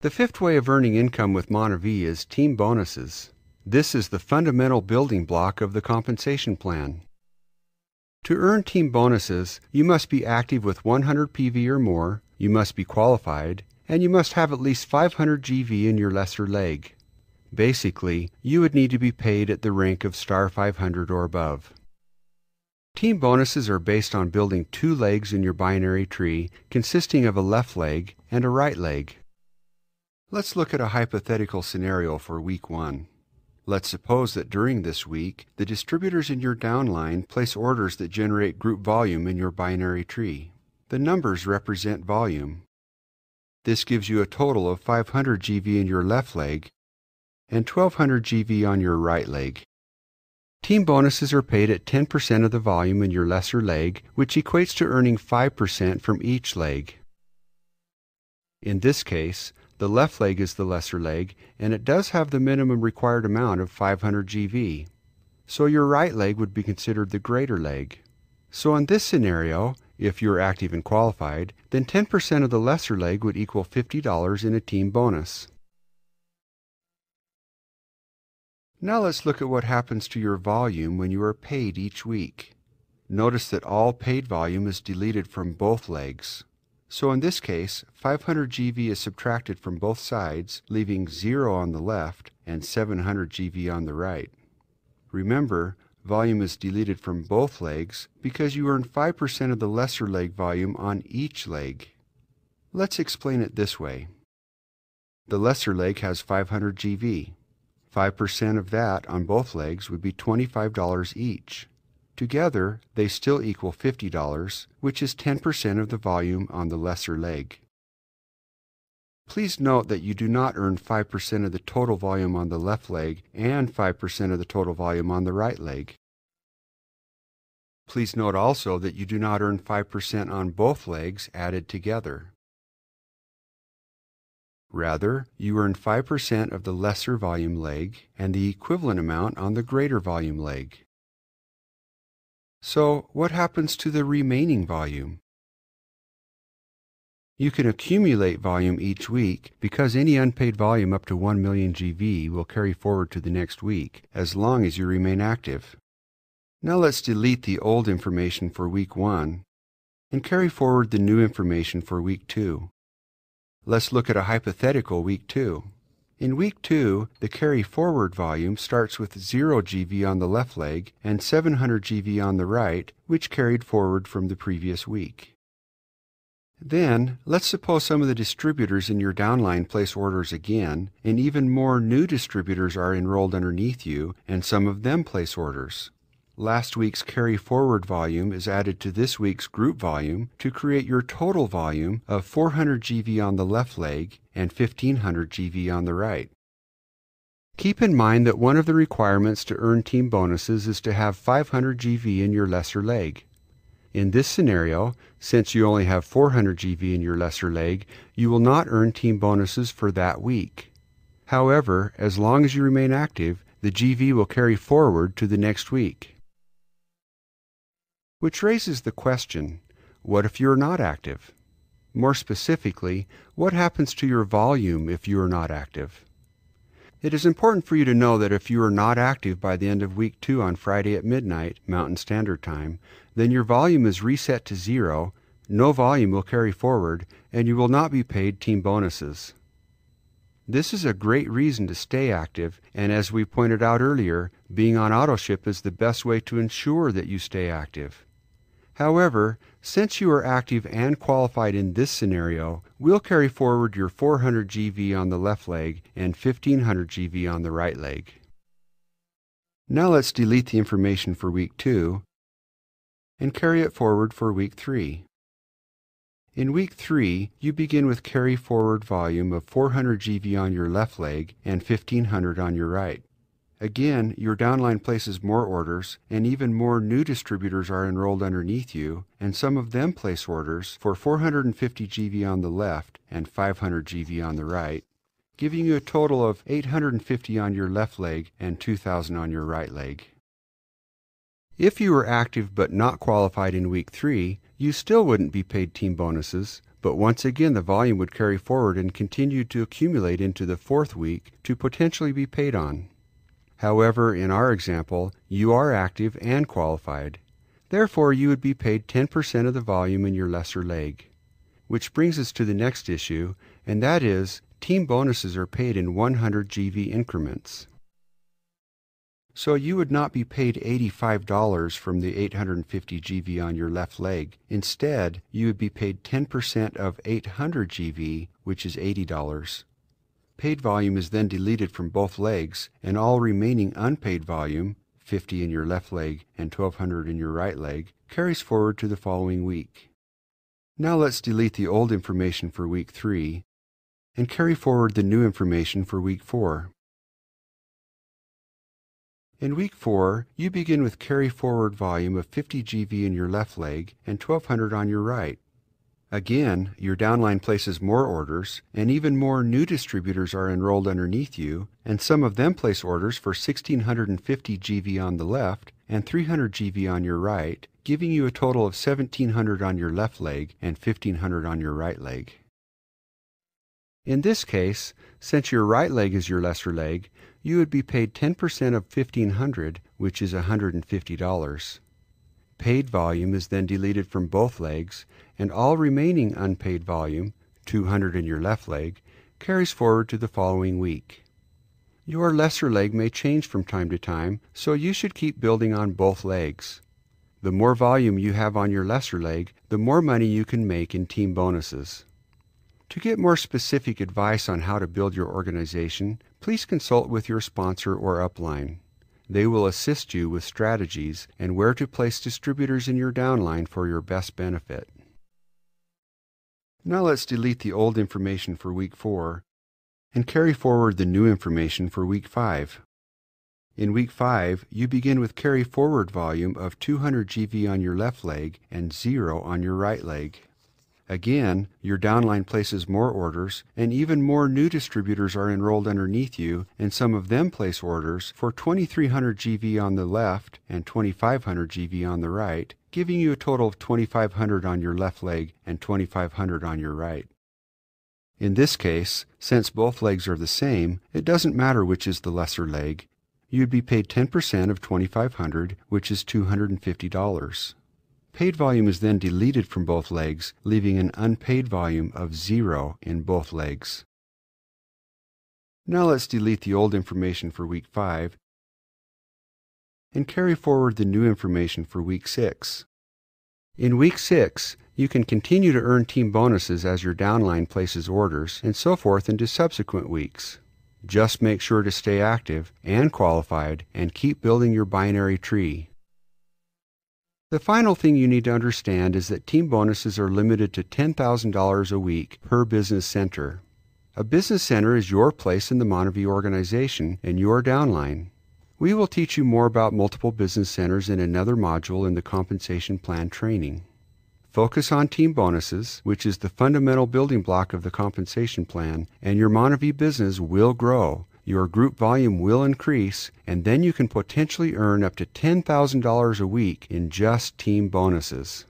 The fifth way of earning income with Monavie is team bonuses. This is the fundamental building block of the compensation plan. To earn team bonuses, you must be active with 100 PV or more, you must be qualified, and you must have at least 500 GV in your lesser leg. Basically, you would need to be paid at the rank of star 500 or above. Team bonuses are based on building two legs in your binary tree consisting of a left leg and a right leg. Let's look at a hypothetical scenario for week 1. Let's suppose that during this week, the distributors in your downline place orders that generate group volume in your binary tree. The numbers represent volume. This gives you a total of 500 GV in your left leg and 1200 GV on your right leg. Team bonuses are paid at 10% of the volume in your lesser leg, which equates to earning 5% from each leg. In this case, the left leg is the lesser leg, and it does have the minimum required amount of 500 GV. So your right leg would be considered the greater leg. So in this scenario, if you're active and qualified, then 10% of the lesser leg would equal $50 in a team bonus. Now let's look at what happens to your volume when you are paid each week. Notice that all paid volume is deleted from both legs. So in this case, 500 GV is subtracted from both sides, leaving 0 on the left and 700 GV on the right. Remember, volume is deleted from both legs because you earn 5% of the lesser leg volume on each leg. Let's explain it this way. The lesser leg has 500 GV. 5% of that on both legs would be $25 each. Together, they still equal $50, which is 10% of the volume on the lesser leg. Please note that you do not earn 5% of the total volume on the left leg and 5% of the total volume on the right leg. Please note also that you do not earn 5% on both legs added together. Rather, you earn 5% of the lesser volume leg and the equivalent amount on the greater volume leg. So, what happens to the remaining volume? You can accumulate volume each week because any unpaid volume up to 1 million GV will carry forward to the next week, as long as you remain active. Now let's delete the old information for week 1 and carry forward the new information for week 2. Let's look at a hypothetical week 2. In week 2, the carry forward volume starts with 0 GV on the left leg and 700 GV on the right, which carried forward from the previous week. Then, let's suppose some of the distributors in your downline place orders again, and even more new distributors are enrolled underneath you, and some of them place orders. Last week's carry forward volume is added to this week's group volume to create your total volume of 400 GV on the left leg and 1500 GV on the right. Keep in mind that one of the requirements to earn team bonuses is to have 500 GV in your lesser leg. In this scenario, since you only have 400 GV in your lesser leg, you will not earn team bonuses for that week. However, as long as you remain active, the GV will carry forward to the next week. Which raises the question, what if you are not active? More specifically, what happens to your volume if you are not active? It is important for you to know that if you are not active by the end of week 2 on Friday at midnight, Mountain Standard Time, then your volume is reset to 0, no volume will carry forward, and you will not be paid team bonuses. This is a great reason to stay active, and as we pointed out earlier, being on autoship is the best way to ensure that you stay active. However, since you are active and qualified in this scenario, we'll carry forward your 400 GV on the left leg and 1500 GV on the right leg. Now let's delete the information for week 2 and carry it forward for week 3. In week 3, you begin with carry forward volume of 400 GV on your left leg and 1500 on your right. Again, your downline places more orders, and even more new distributors are enrolled underneath you, and some of them place orders for 450 GV on the left and 500 GV on the right, giving you a total of 850 on your left leg and 2,000 on your right leg. If you were active but not qualified in week 3, you still wouldn't be paid team bonuses, But once again, the volume would carry forward and continue to accumulate into the fourth week to potentially be paid on. However, in our example, you are active and qualified. Therefore, you would be paid 10% of the volume in your lesser leg. Which brings us to the next issue, and that is, team bonuses are paid in 100 GV increments. So you would not be paid $85 from the 850 GV on your left leg. Instead, you would be paid 10% of 800 GV, which is $80. Paid volume is then deleted from both legs, and all remaining unpaid volume, 50 in your left leg and 1200 in your right leg, carries forward to the following week. Now let's delete the old information for week 3 and carry forward the new information for week 4. In week 4, you begin with carry forward volume of 50 GV in your left leg and 1200 on your right. Again, your downline places more orders, and even more new distributors are enrolled underneath you, and some of them place orders for 1650 GV on the left and 300 GV on your right, giving you a total of 1700 on your left leg and 1500 on your right leg. In this case, since your right leg is your lesser leg, you would be paid 10% of 1500, which is $150. Paid volume is then deleted from both legs, and all remaining unpaid volume, 200 in your left leg, carries forward to the following week. Your lesser leg may change from time to time, so you should keep building on both legs. The more volume you have on your lesser leg, the more money you can make in team bonuses. To get more specific advice on how to build your organization, please consult with your sponsor or upline. They will assist you with strategies and where to place distributors in your downline for your best benefit. Now let's delete the old information for week 4 and carry forward the new information for week 5. In week 5, you begin with carry forward volume of 200 GV on your left leg and 0 on your right leg. Again, your downline places more orders, and even more new distributors are enrolled underneath you, and some of them place orders for 2300 GV on the left and 2500 GV on the right, giving you a total of 2500 on your left leg and 2500 on your right. In this case, since both legs are the same, it doesn't matter which is the lesser leg. You'd be paid 10% of 2500, which is $250. Paid volume is then deleted from both legs, leaving an unpaid volume of 0 in both legs. Now let's delete the old information for week 5 and carry forward the new information for week 6. In week 6, you can continue to earn team bonuses as your downline places orders and so forth into subsequent weeks. Just make sure to stay active and qualified and keep building your binary tree. The final thing you need to understand is that team bonuses are limited to $10,000 a week per business center. A business center is your place in the Monavie organization and your downline. We will teach you more about multiple business centers in another module in the compensation plan training. Focus on team bonuses, which is the fundamental building block of the compensation plan, and your Monavie business will grow. Your group volume will increase, and then you can potentially earn up to $10,000 a week in just team bonuses.